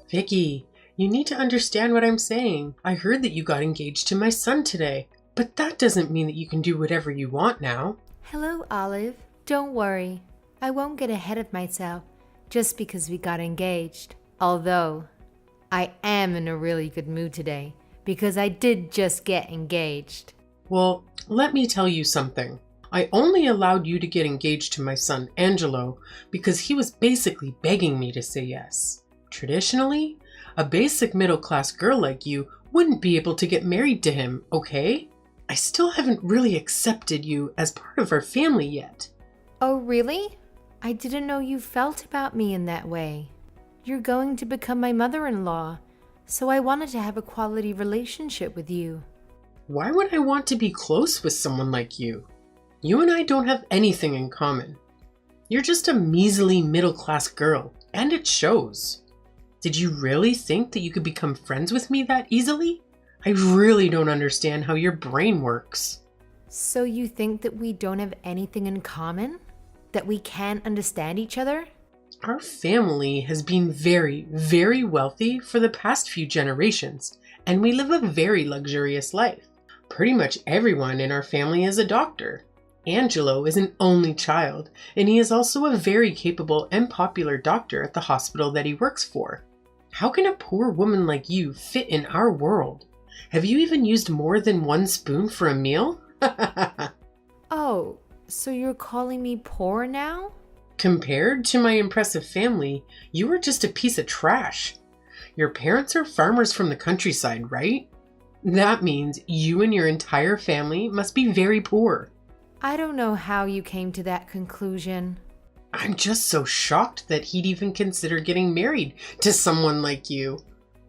Vicky, you need to understand what I'm saying. I heard that you got engaged to my son today, but that doesn't mean that you can do whatever you want now. Hello, Olive. Don't worry. I won't get ahead of myself just because we got engaged. Although, I am in a really good mood today because I did just get engaged. Well, let me tell you something. I only allowed you to get engaged to my son, Angelo, because he was basically begging me to say yes. Traditionally, a basic middle-class girl like you wouldn't be able to get married to him, okay? I still haven't really accepted you as part of our family yet. Oh, really? I didn't know you felt about me in that way. You're going to become my mother-in-law, so I wanted to have a quality relationship with you. Why would I want to be close with someone like you? You and I don't have anything in common. You're just a measly middle-class girl, and it shows. Did you really think that you could become friends with me that easily? I really don't understand how your brain works. So you think that we don't have anything in common? That we can't understand each other? Our family has been very, very wealthy for the past few generations, and we live a very luxurious life. Pretty much everyone in our family is a doctor. Angelo is an only child, and he is also a very capable and popular doctor at the hospital that he works for. How can a poor woman like you fit in our world? Have you even used more than one spoon for a meal? Oh, so you're calling me poor now? Compared to my impressive family, you are just a piece of trash. Your parents are farmers from the countryside, right? That means you and your entire family must be very poor. I don't know how you came to that conclusion. I'm just so shocked that he'd even consider getting married to someone like you.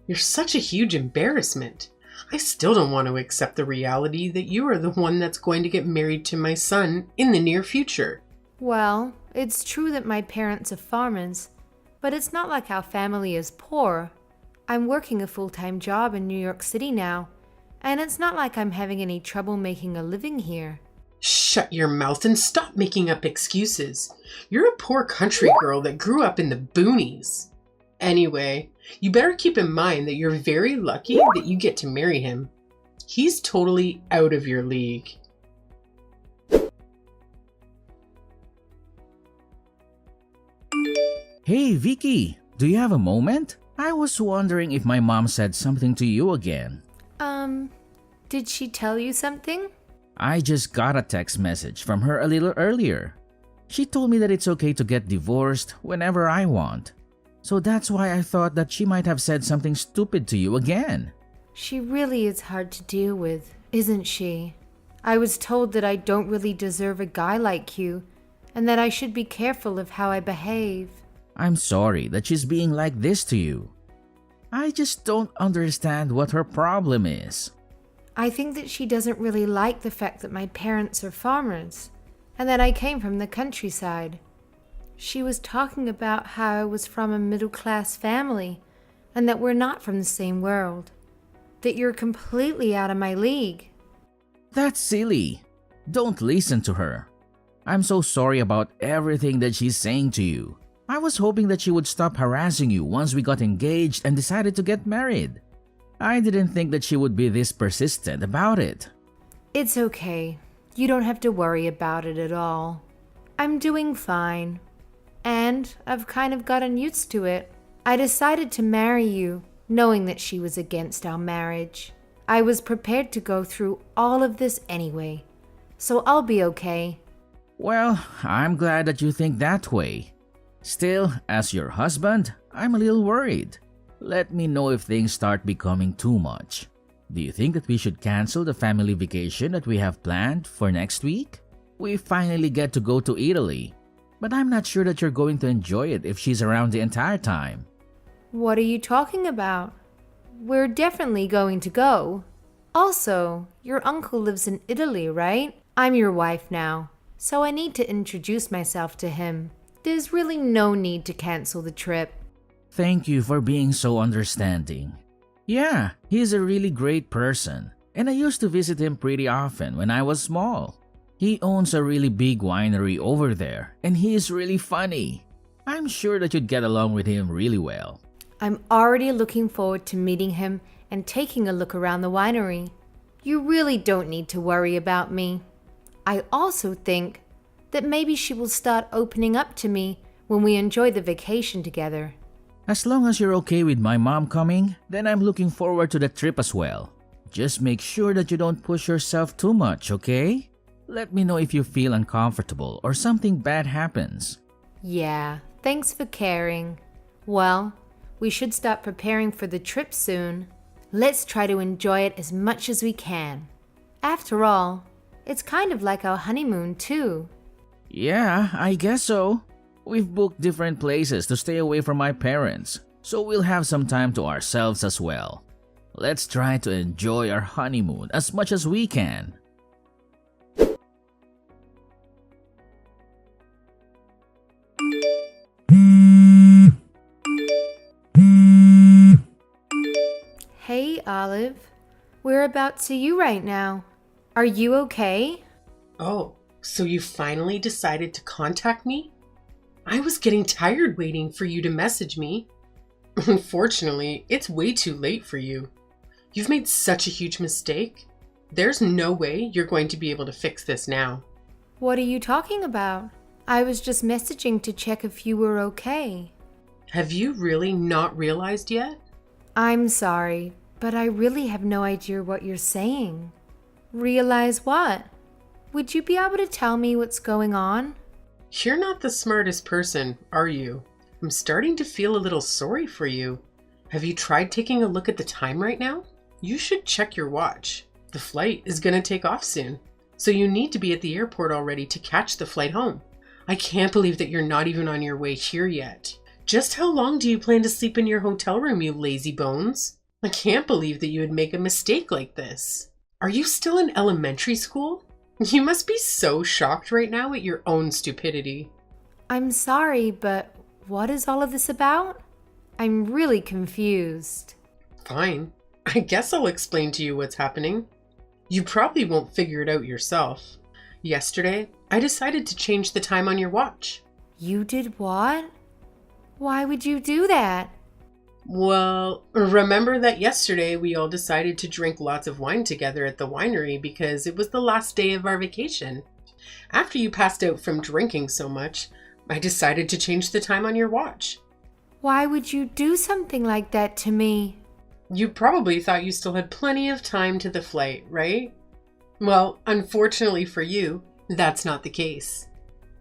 You're such a huge embarrassment. I still don't want to accept the reality that you are the one that's going to get married to my son in the near future. Well, it's true that my parents are farmers, but it's not like our family is poor. I'm working a full-time job in New York City now, and it's not like I'm having any trouble making a living here. Shut your mouth and stop making up excuses. You're a poor country girl that grew up in the boonies. Anyway, you better keep in mind that you're very lucky that you get to marry him. He's totally out of your league. Hey Vicky, do you have a moment? I was wondering if my mom said something to you again. Did she tell you something? I just got a text message from her a little earlier. She told me that it's okay to get divorced whenever I want. So that's why I thought that she might have said something stupid to you again. She really is hard to deal with, isn't she? I was told that I don't really deserve a guy like you, and that I should be careful of how I behave. I'm sorry that she's being like this to you. I just don't understand what her problem is. I think that she doesn't really like the fact that my parents are farmers, and that I came from the countryside. She was talking about how I was from a middle-class family, and that we're not from the same world. That you're completely out of my league. That's silly. Don't listen to her. I'm so sorry about everything that she's saying to you. I was hoping that she would stop harassing you once we got engaged and decided to get married. I didn't think that she would be this persistent about it. It's okay. You don't have to worry about it at all. I'm doing fine. And I've kind of gotten used to it. I decided to marry you, knowing that she was against our marriage. I was prepared to go through all of this anyway, so I'll be okay. Well, I'm glad that you think that way. Still, as your husband, I'm a little worried. Let me know if things start becoming too much. Do you think that we should cancel the family vacation that we have planned for next week? We finally get to go to Italy, but I'm not sure that you're going to enjoy it if she's around the entire time. What are you talking about? We're definitely going to go. Also, your uncle lives in Italy, right? I'm your wife now, so I need to introduce myself to him. There's really no need to cancel the trip. Thank you for being so understanding. Yeah, he's a really great person, and I used to visit him pretty often when I was small. He owns a really big winery over there, and he is really funny. I'm sure that you'd get along with him really well. I'm already looking forward to meeting him and taking a look around the winery. You really don't need to worry about me. I also think that maybe she will start opening up to me when we enjoy the vacation together. As long as you're okay with my mom coming, then I'm looking forward to the trip as well. Just make sure that you don't push yourself too much, okay? Let me know if you feel uncomfortable or something bad happens. Yeah, thanks for caring. Well, we should start preparing for the trip soon. Let's try to enjoy it as much as we can. After all, it's kind of like our honeymoon too. Yeah, I guess so. We've booked different places to stay away from my parents, so we'll have some time to ourselves as well. Let's try to enjoy our honeymoon as much as we can. Hey, Olive. Whereabouts are you right now? Are you okay? Oh, so you finally decided to contact me? I was getting tired waiting for you to message me. Unfortunately, it's way too late for you. You've made such a huge mistake. There's no way you're going to be able to fix this now. What are you talking about? I was just messaging to check if you were okay. Have you really not realized yet? I'm sorry, but I really have no idea what you're saying. Realize what? Would you be able to tell me what's going on? You're not the smartest person, are you? I'm starting to feel a little sorry for you. Have you tried taking a look at the time right now? You should check your watch. The flight is going to take off soon, so you need to be at the airport already to catch the flight home. I can't believe that you're not even on your way here yet. Just how long do you plan to sleep in your hotel room, you lazy bones? I can't believe that you would make a mistake like this. Are you still in elementary school? You must be so shocked right now at your own stupidity. I'm sorry, but what is all of this about? I'm really confused. Fine. I guess I'll explain to you what's happening. You probably won't figure it out yourself. Yesterday, I decided to change the time on your watch. You did what? Why would you do that? Well, remember that yesterday we all decided to drink lots of wine together at the winery because it was the last day of our vacation. After you passed out from drinking so much, I decided to change the time on your watch. Why would you do something like that to me? You probably thought you still had plenty of time to the flight, right? Well, unfortunately for you, that's not the case.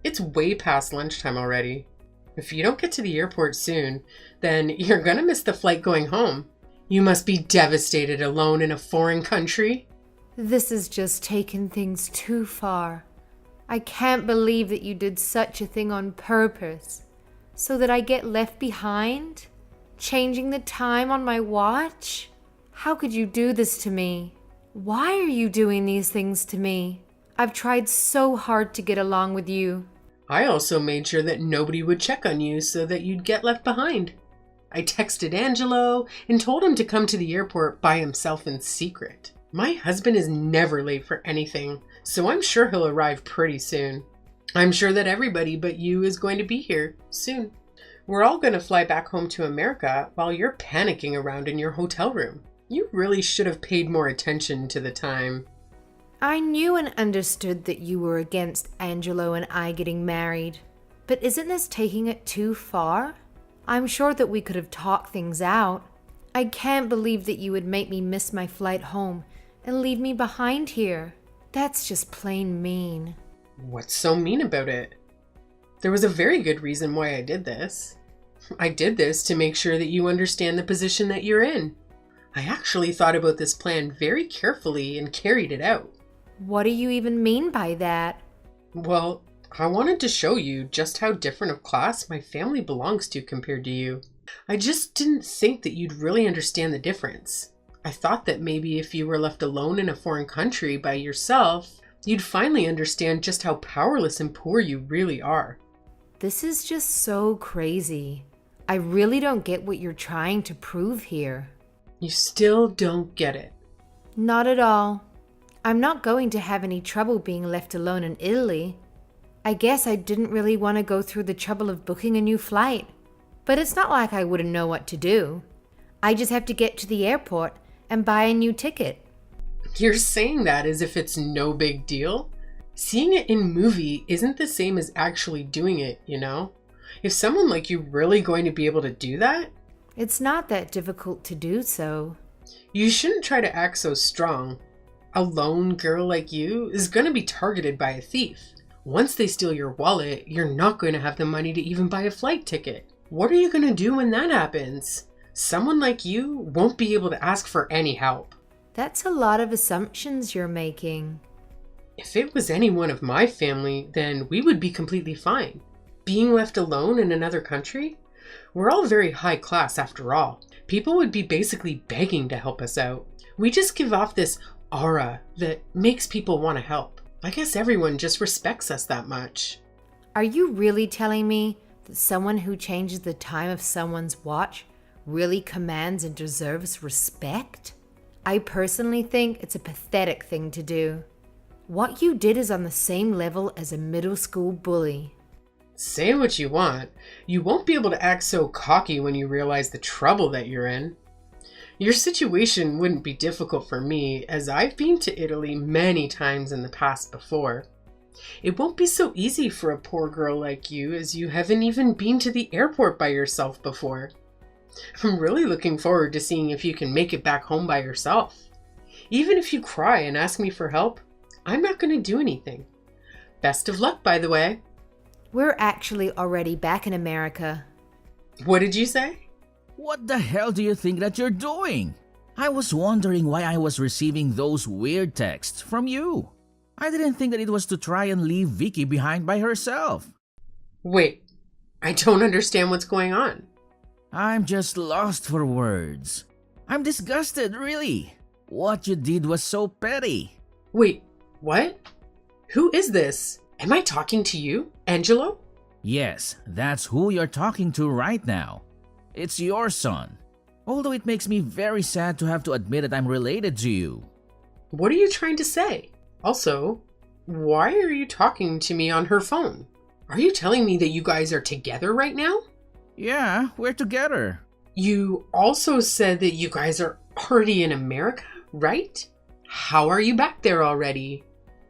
It's way past lunchtime already. If you don't get to the airport soon, then you're gonna miss the flight going home. You must be devastated alone in a foreign country. This has just taken things too far. I can't believe that you did such a thing on purpose, so that I get left behind? Changing the time on my watch? How could you do this to me? Why are you doing these things to me? I've tried so hard to get along with you. I also made sure that nobody would check on you so that you'd get left behind. I texted Angelo and told him to come to the airport by himself in secret. My husband is never late for anything, so I'm sure he'll arrive pretty soon. I'm sure that everybody but you is going to be here soon. We're all going to fly back home to America while you're panicking around in your hotel room. You really should have paid more attention to the time. I knew and understood that you were against Angelo and I getting married. But isn't this taking it too far? I'm sure that we could have talked things out. I can't believe that you would make me miss my flight home and leave me behind here. That's just plain mean. What's so mean about it? There was a very good reason why I did this. I did this to make sure that you understand the position that you're in. I actually thought about this plan very carefully and carried it out. What do you even mean by that? Well, I wanted to show you just how different of class my family belongs to compared to you. I just didn't think that you'd really understand the difference. I thought that maybe if you were left alone in a foreign country by yourself, you'd finally understand just how powerless and poor you really are. This is just so crazy. I really don't get what you're trying to prove here. You still don't get it. Not at all. I'm not going to have any trouble being left alone in Italy. I guess I didn't really want to go through the trouble of booking a new flight. But it's not like I wouldn't know what to do. I just have to get to the airport and buy a new ticket. You're saying that as if it's no big deal? Seeing it in movie isn't the same as actually doing it, you know? Is someone like you really going to be able to do that? It's not that difficult to do so. You shouldn't try to act so strong. A lone girl like you is going to be targeted by a thief. Once they steal your wallet, you're not going to have the money to even buy a flight ticket. What are you going to do when that happens? Someone like you won't be able to ask for any help. That's a lot of assumptions you're making. If it was anyone of my family, then we would be completely fine. Being left alone in another country? We're all very high class after all. People would be basically begging to help us out. We just give off this aura that makes people want to help. I guess everyone just respects us that much. Are you really telling me that someone who changes the time of someone's watch really commands and deserves respect? I personally think it's a pathetic thing to do. What you did is on the same level as a middle school bully. Say what you want. You won't be able to act so cocky when you realize the trouble that you're in. Your situation wouldn't be difficult for me, as I've been to Italy many times in the past before. It won't be so easy for a poor girl like you, as you haven't even been to the airport by yourself before. I'm really looking forward to seeing if you can make it back home by yourself. Even if you cry and ask me for help, I'm not going to do anything. Best of luck, by the way. We're actually already back in America. What did you say? What the hell do you think that you're doing? I was wondering why I was receiving those weird texts from you. I didn't think that it was to try and leave Vicky behind by herself. Wait, I don't understand what's going on. I'm just lost for words. I'm disgusted, really. What you did was so petty. Wait, what? Who is this? Am I talking to you, Angelo? Yes, that's who you're talking to right now. It's your son. Although it makes me very sad to have to admit that I'm related to you. What are you trying to say? Also, why are you talking to me on her phone? Are you telling me that you guys are together right now? Yeah, we're together. You also said that you guys are already in America, right? How are you back there already?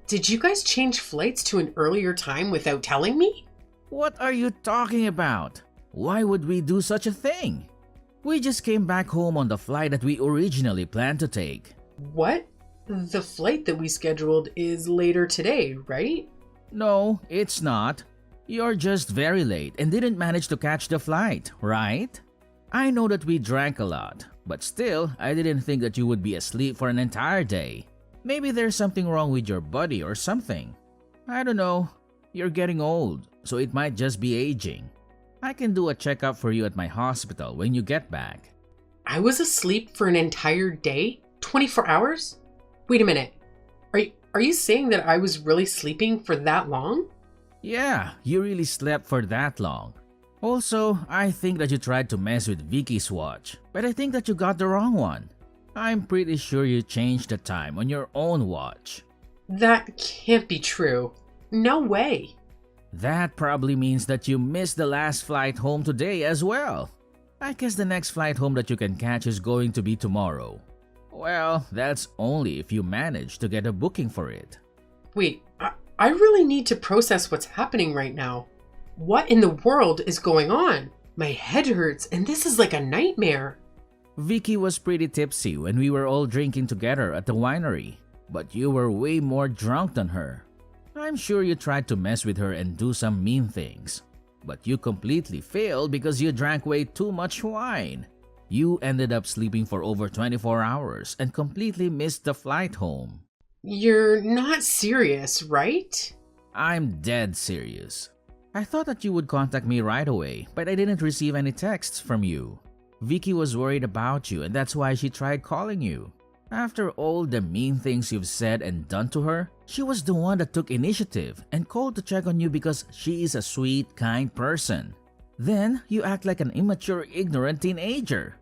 Did you guys change flights to an earlier time without telling me? What are you talking about? Why would we do such a thing? We just came back home on the flight that we originally planned to take. What? The flight that we scheduled is later today, right? No, it's not. You're just very late and didn't manage to catch the flight, right? I know that we drank a lot, but still, I didn't think that you would be asleep for an entire day. Maybe there's something wrong with your body or something. I don't know. You're getting old, so it might just be aging. I can do a checkup for you at my hospital when you get back. I was asleep for an entire day? 24 hours? Wait a minute. Are you saying that I was really sleeping for that long? Yeah, you really slept for that long. Also, I think that you tried to mess with Vicky's watch, but I think that you got the wrong one. I'm pretty sure you changed the time on your own watch. That can't be true. No way. That probably means that you missed the last flight home today as well. I guess the next flight home that you can catch is going to be tomorrow. Well, that's only if you manage to get a booking for it. Wait, I really need to process what's happening right now. What in the world is going on? My head hurts and this is like a nightmare. Vicky was pretty tipsy when we were all drinking together at the winery, but you were way more drunk than her. I'm sure you tried to mess with her and do some mean things, but you completely failed because you drank way too much wine. You ended up sleeping for over 24 hours and completely missed the flight home. You're not serious, right? I'm dead serious. I thought that you would contact me right away, but I didn't receive any texts from you. Vicky was worried about you and that's why she tried calling you. After all the mean things you've said and done to her, she was the one that took initiative and called to check on you because she is a sweet, kind person. Then you act like an immature, ignorant teenager.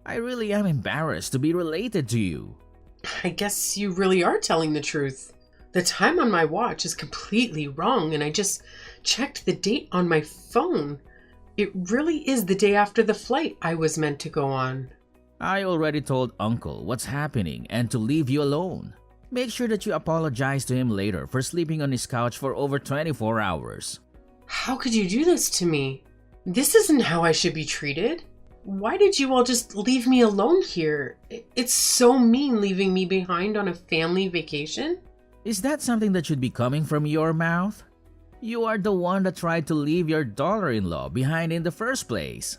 I really am embarrassed to be related to you. I guess you really are telling the truth. The time on my watch is completely wrong and I just checked the date on my phone. It really is the day after the flight I was meant to go on. I already told Uncle what's happening and to leave you alone. Make sure that you apologize to him later for sleeping on his couch for over 24 hours. How could you do this to me? This isn't how I should be treated. Why did you all just leave me alone here? It's so mean leaving me behind on a family vacation. Is that something that should be coming from your mouth? You are the one that tried to leave your daughter-in-law behind in the first place.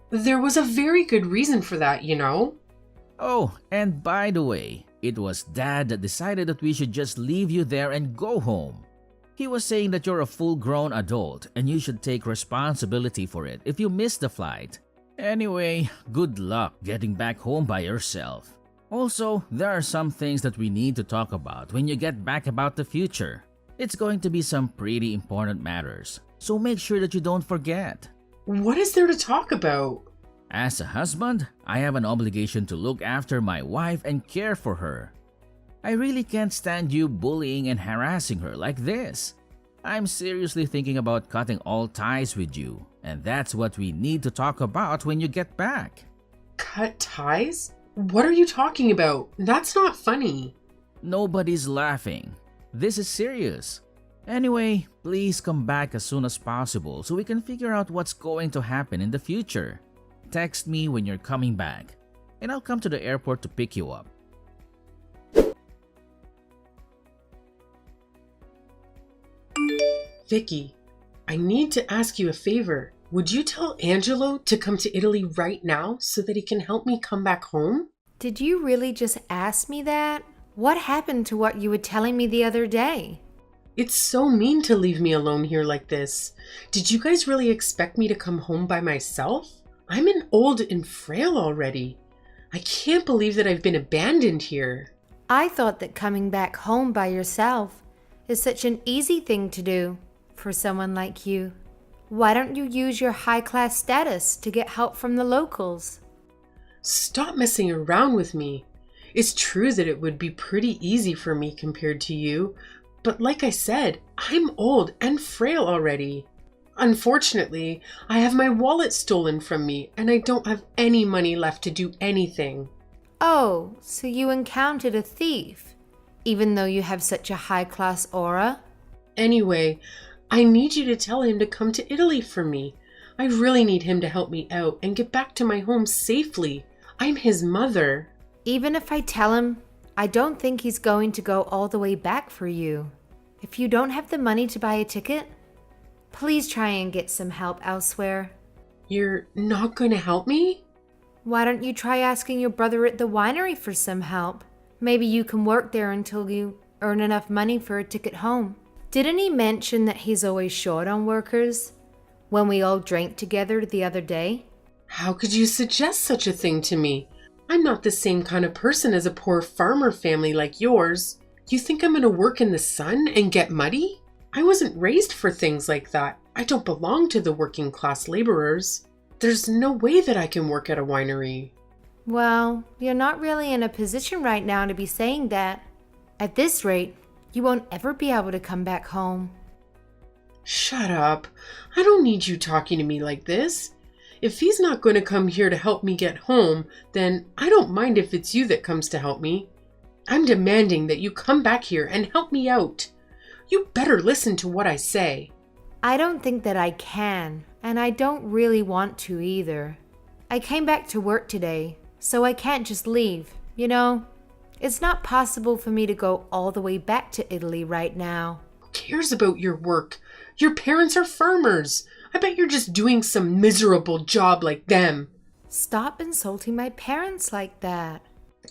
There was a very good reason for that, you know. Oh, and by the way, it was Dad that decided that we should just leave you there and go home. He was saying that you're a full-grown adult and you should take responsibility for it if you miss the flight. Anyway, good luck getting back home by yourself. Also, there are some things that we need to talk about when you get back about the future. It's going to be some pretty important matters, so make sure that you don't forget. What is there to talk about? As a husband, I have an obligation to look after my wife and care for her. I really can't stand you bullying and harassing her like this. I'm seriously thinking about cutting all ties with you, and that's what we need to talk about when you get back. Cut ties? What are you talking about? That's not funny. Nobody's laughing. This is serious. Anyway, please come back as soon as possible so we can figure out what's going to happen in the future. Text me when you're coming back, and I'll come to the airport to pick you up. Vicky, I need to ask you a favor. Would you tell Angelo to come to Italy right now so that he can help me come back home? Did you really just ask me that? What happened to what you were telling me the other day? It's so mean to leave me alone here like this. Did you guys really expect me to come home by myself? I'm an old and frail already. I can't believe that I've been abandoned here. I thought that coming back home by yourself is such an easy thing to do for someone like you. Why don't you use your high-class status to get help from the locals? Stop messing around with me. It's true that it would be pretty easy for me compared to you, but like I said, I'm old and frail already. Unfortunately, I have my wallet stolen from me and I don't have any money left to do anything. Oh, so you encountered a thief, even though you have such a high-class aura? Anyway, I need you to tell him to come to Italy for me. I really need him to help me out and get back to my home safely. I'm his mother. Even if I tell him, I don't think he's going to go all the way back for you. If you don't have the money to buy a ticket, please try and get some help elsewhere. You're not going to help me? Why don't you try asking your brother at the winery for some help? Maybe you can work there until you earn enough money for a ticket home. Didn't he mention that he's always short on workers when we all drank together the other day? How could you suggest such a thing to me? I'm not the same kind of person as a poor farmer family like yours. You think I'm going to work in the sun and get muddy? I wasn't raised for things like that. I don't belong to the working class laborers. There's no way that I can work at a winery. Well, you're not really in a position right now to be saying that. At this rate, you won't ever be able to come back home. Shut up. I don't need you talking to me like this. If he's not going to come here to help me get home, then I don't mind if it's you that comes to help me. I'm demanding that you come back here and help me out. You better listen to what I say. I don't think that I can, and I don't really want to either. I came back to work today, so I can't just leave, you know? It's not possible for me to go all the way back to Italy right now. Who cares about your work? Your parents are farmers. I bet you're just doing some miserable job like them. Stop insulting my parents like that.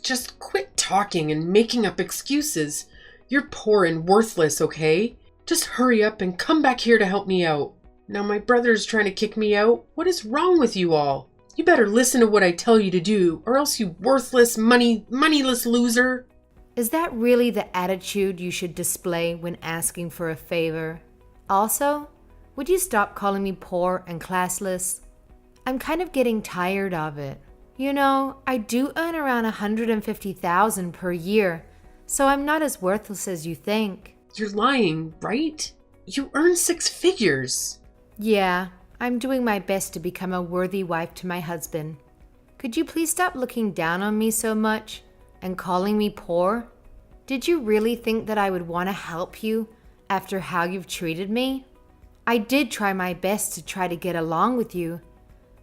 Just quit talking and making up excuses. You're poor and worthless, okay? Just hurry up and come back here to help me out. Now my brother's trying to kick me out. What is wrong with you all? You better listen to what I tell you to do, or else you worthless, moneyless loser. Is that really the attitude you should display when asking for a favor? Also, would you stop calling me poor and classless? I'm kind of getting tired of it. You know, I do earn around $150,000 per year, so I'm not as worthless as you think. You're lying, right? You earn 6 figures. Yeah, I'm doing my best to become a worthy wife to my husband. Could you please stop looking down on me so much and calling me poor? Did you really think that I would want to help you after how you've treated me? I did try my best to try to get along with you,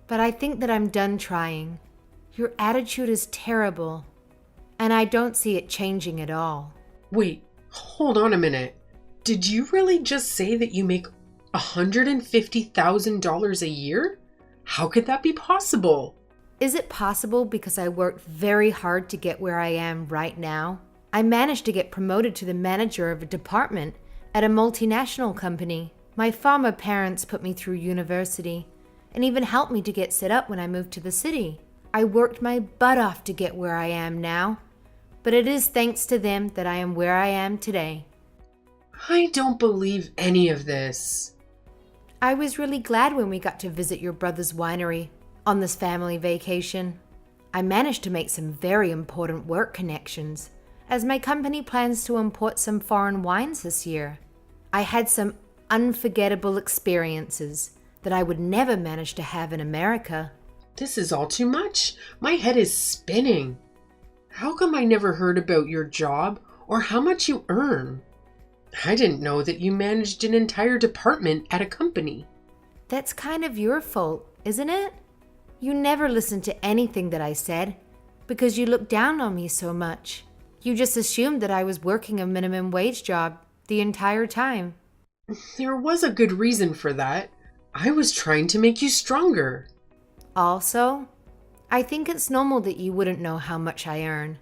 but I think that I'm done trying. Your attitude is terrible, and I don't see it changing at all. Wait, hold on a minute. Did you really just say that you make $150,000 a year? How could that be possible? Is it possible because I worked very hard to get where I am right now? I managed to get promoted to the manager of a department at a multinational company. My former parents put me through university and even helped me to get set up when I moved to the city. I worked my butt off to get where I am now, but it is thanks to them that I am where I am today. I don't believe any of this. I was really glad when we got to visit your brother's winery on this family vacation. I managed to make some very important work connections, as my company plans to import some foreign wines this year. I had some unforgettable experiences that I would never manage to have in America. This is all too much. My head is spinning. How come I never heard about your job or how much you earn? I didn't know that you managed an entire department at a company. That's kind of your fault, isn't it? You never listened to anything that I said because you looked down on me so much. You just assumed that I was working a minimum wage job the entire time. There was a good reason for that. I was trying to make you stronger. Also, I think it's normal that you wouldn't know how much I earn.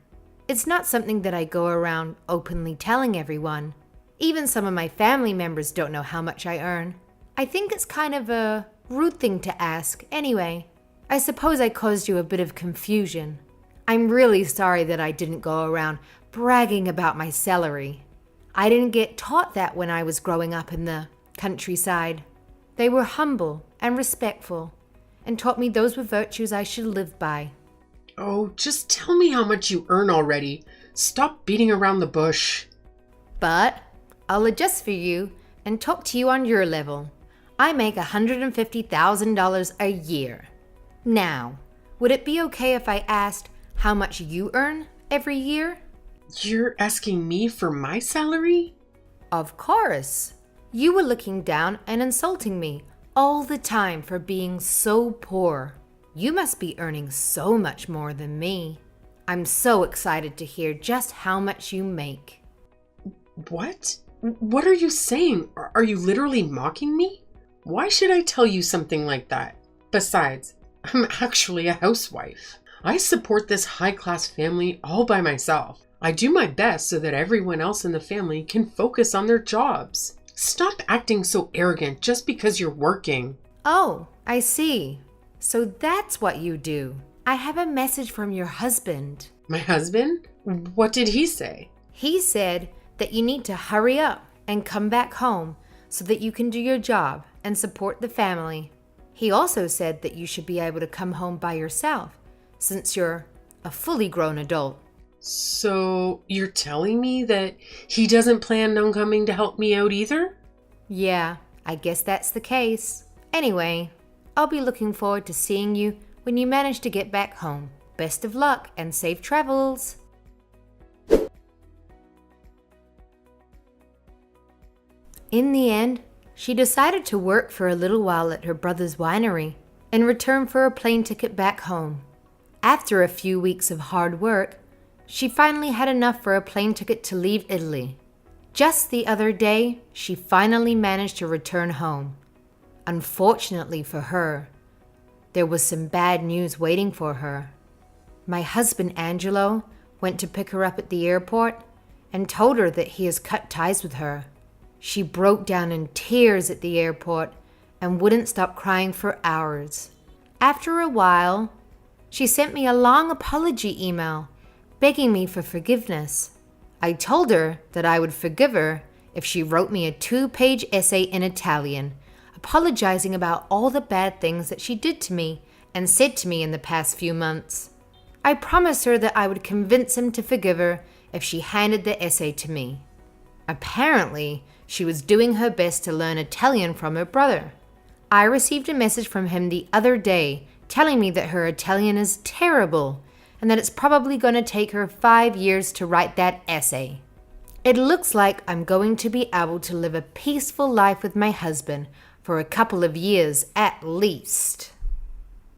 It's not something that I go around openly telling everyone. Even some of my family members don't know how much I earn. I think it's kind of a rude thing to ask anyway. I suppose I caused you a bit of confusion. I'm really sorry that I didn't go around bragging about my salary. I didn't get taught that when I was growing up in the countryside. They were humble and respectful and taught me those were virtues I should live by. Oh, just tell me how much you earn already. Stop beating around the bush. But I'll adjust for you and talk to you on your level. I make $150,000 a year. Now, would it be okay if I asked how much you earn every year? You're asking me for my salary? Of course. You were looking down and insulting me all the time for being so poor. You must be earning so much more than me. I'm so excited to hear just how much you make. What? What are you saying? Are you literally mocking me? Why should I tell you something like that? Besides, I'm actually a housewife. I support this high-class family all by myself. I do my best so that everyone else in the family can focus on their jobs. Stop acting so arrogant just because you're working. Oh, I see. So that's what you do. I have a message from your husband. My husband? What did he say? He said that you need to hurry up and come back home so that you can do your job and support the family. He also said that you should be able to come home by yourself since you're a fully grown adult. So you're telling me that he doesn't plan on coming to help me out either? Yeah, I guess that's the case. Anyway, I'll be looking forward to seeing you when you manage to get back home. Best of luck and safe travels. In the end, she decided to work for a little while at her brother's winery in return for a plane ticket back home. After a few weeks of hard work, she finally had enough for a plane ticket to leave Italy. Just the other day, she finally managed to return home. Unfortunately for her, there was some bad news waiting for her. My husband Angelo went to pick her up at the airport and told her that he has cut ties with her. She broke down in tears at the airport and wouldn't stop crying for hours. After a while, she sent me a long apology email begging me for forgiveness. I told her that I would forgive her if she wrote me a 2-page essay in Italian, apologizing about all the bad things that she did to me and said to me in the past few months. I promised her that I would convince him to forgive her if she handed the essay to me. Apparently, she was doing her best to learn Italian from her brother. I received a message from him the other day telling me that her Italian is terrible and that it's probably going to take her 5 years to write that essay. It looks like I'm going to be able to live a peaceful life with my husband for a couple of years at least.